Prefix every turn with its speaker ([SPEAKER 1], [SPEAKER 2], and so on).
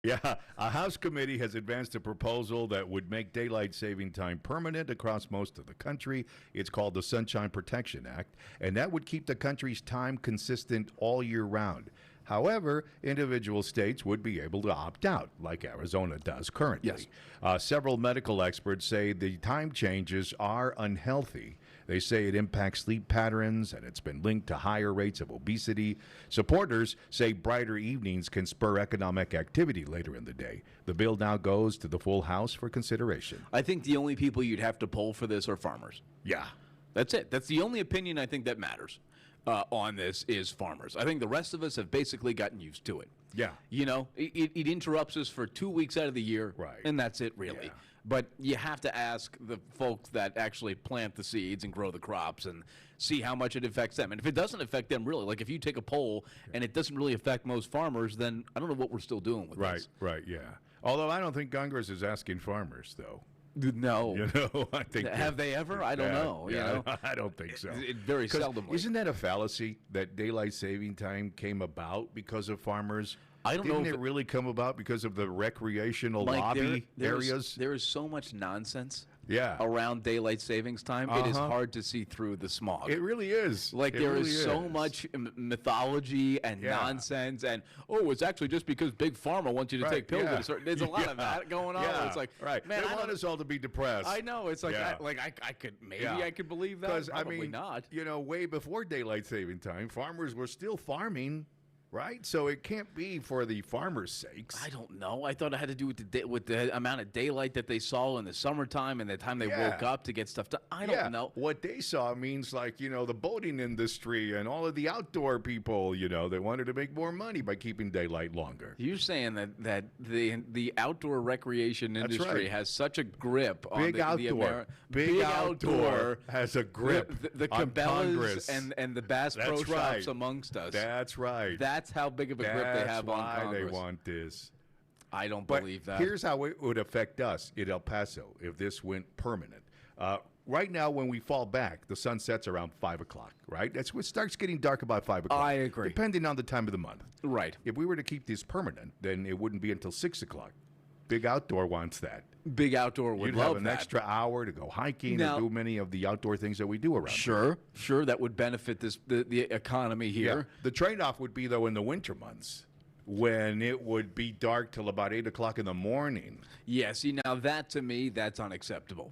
[SPEAKER 1] Yeah, a House committee has advanced a proposal that would make daylight saving time permanent across most of the country. It's called the Sunshine Protection Act, and that would keep the country's time consistent all year round. However, individual states would be able to opt out, like Arizona does currently.
[SPEAKER 2] Yes.
[SPEAKER 1] Several medical experts say the time changes are unhealthy. They say it impacts sleep patterns and it's been linked to higher rates of obesity. Supporters say brighter evenings can spur economic activity later in the day. The bill now goes to the full House for consideration.
[SPEAKER 2] I think the only people you'd have to poll for this are farmers.
[SPEAKER 1] Yeah.
[SPEAKER 2] That's it. That's the only opinion I think that matters on this is farmers. I think the rest of us have basically gotten used to it.
[SPEAKER 1] Yeah.
[SPEAKER 2] You know, it interrupts us for 2 weeks out of the year,
[SPEAKER 1] Right.
[SPEAKER 2] and that's it, really.
[SPEAKER 1] Yeah.
[SPEAKER 2] But you have to ask the folks that actually plant the seeds and grow the crops and see how much it affects them. And if it doesn't affect them, really, like if you take a poll and it doesn't really affect most farmers, then I don't know what we're still doing with
[SPEAKER 1] Right,
[SPEAKER 2] this.
[SPEAKER 1] right, yeah. Although I don't think Congress is asking farmers, though.
[SPEAKER 2] No.
[SPEAKER 1] You know, I think
[SPEAKER 2] Have they ever? I don't know.
[SPEAKER 1] Yeah,
[SPEAKER 2] You know?
[SPEAKER 1] I don't think so.
[SPEAKER 2] It very
[SPEAKER 1] 'Cause
[SPEAKER 2] seldomly.
[SPEAKER 1] Isn't that a fallacy that daylight saving time came about because of farmers?
[SPEAKER 2] I don't know
[SPEAKER 1] Didn't
[SPEAKER 2] if
[SPEAKER 1] it really come about because of the recreational
[SPEAKER 2] Like,
[SPEAKER 1] lobby
[SPEAKER 2] there
[SPEAKER 1] areas?
[SPEAKER 2] is so much nonsense
[SPEAKER 1] Yeah.
[SPEAKER 2] around daylight savings time. It is
[SPEAKER 1] Uh-huh.
[SPEAKER 2] hard to see through the smog.
[SPEAKER 1] It really is.
[SPEAKER 2] Like
[SPEAKER 1] It
[SPEAKER 2] there
[SPEAKER 1] really
[SPEAKER 2] is so
[SPEAKER 1] is.
[SPEAKER 2] much mythology and
[SPEAKER 1] Yeah.
[SPEAKER 2] nonsense, and it's actually just because Big Pharma wants you to
[SPEAKER 1] Right,
[SPEAKER 2] take pills.
[SPEAKER 1] yeah.
[SPEAKER 2] At a certain, there's a lot of
[SPEAKER 1] Yeah.
[SPEAKER 2] that going on.
[SPEAKER 1] Yeah,
[SPEAKER 2] It's like,
[SPEAKER 1] right.
[SPEAKER 2] man,
[SPEAKER 1] They
[SPEAKER 2] I
[SPEAKER 1] want
[SPEAKER 2] don't-
[SPEAKER 1] us all to be depressed.
[SPEAKER 2] I know. It's like,
[SPEAKER 1] Yeah.
[SPEAKER 2] I could maybe
[SPEAKER 1] Yeah.
[SPEAKER 2] I could believe that.
[SPEAKER 1] Because
[SPEAKER 2] Probably
[SPEAKER 1] I mean,
[SPEAKER 2] not.
[SPEAKER 1] you know, way before daylight saving time, farmers were still farming, right? So it can't be for the farmers' sakes.
[SPEAKER 2] I don't know. I thought it had to do with the amount of daylight that they saw in the summertime and the time they
[SPEAKER 1] Yeah.
[SPEAKER 2] woke up to get stuff done. I
[SPEAKER 1] Yeah,
[SPEAKER 2] don't know.
[SPEAKER 1] what they saw means like, you know, the boating industry and all of the outdoor people, you know, they wanted to make more money by keeping daylight longer.
[SPEAKER 2] You're saying that the outdoor recreation
[SPEAKER 1] That's
[SPEAKER 2] industry
[SPEAKER 1] right.
[SPEAKER 2] has such a grip on
[SPEAKER 1] Big outdoor. Big outdoor has a grip
[SPEAKER 2] the
[SPEAKER 1] on Congress.
[SPEAKER 2] Cabela's and the Bass Pro
[SPEAKER 1] That's
[SPEAKER 2] Shops
[SPEAKER 1] right.
[SPEAKER 2] amongst us.
[SPEAKER 1] That's right.
[SPEAKER 2] That's how big of a grip they have on
[SPEAKER 1] why
[SPEAKER 2] Congress.
[SPEAKER 1] they want this.
[SPEAKER 2] I don't
[SPEAKER 1] But
[SPEAKER 2] believe that.
[SPEAKER 1] here's how it would affect us in El Paso if this went permanent. Right now, when we fall back, the sun sets around 5 o'clock, right? That's when it starts getting dark about 5 o'clock.
[SPEAKER 2] I agree.
[SPEAKER 1] Depending on the time of the month.
[SPEAKER 2] Right.
[SPEAKER 1] If we were to keep this permanent, then it wouldn't be until 6 o'clock. Big Outdoor wants that.
[SPEAKER 2] Big outdoor would
[SPEAKER 1] You'd
[SPEAKER 2] love
[SPEAKER 1] have an
[SPEAKER 2] that.
[SPEAKER 1] extra hour to go hiking
[SPEAKER 2] Now-
[SPEAKER 1] and do many of the outdoor things that we do around
[SPEAKER 2] Sure, that would benefit the economy
[SPEAKER 1] here.
[SPEAKER 2] here.
[SPEAKER 1] The trade-off would be, though, in the winter months when it would be dark till about 8 o'clock in the morning.
[SPEAKER 2] Yeah, see, now that to me, that's unacceptable.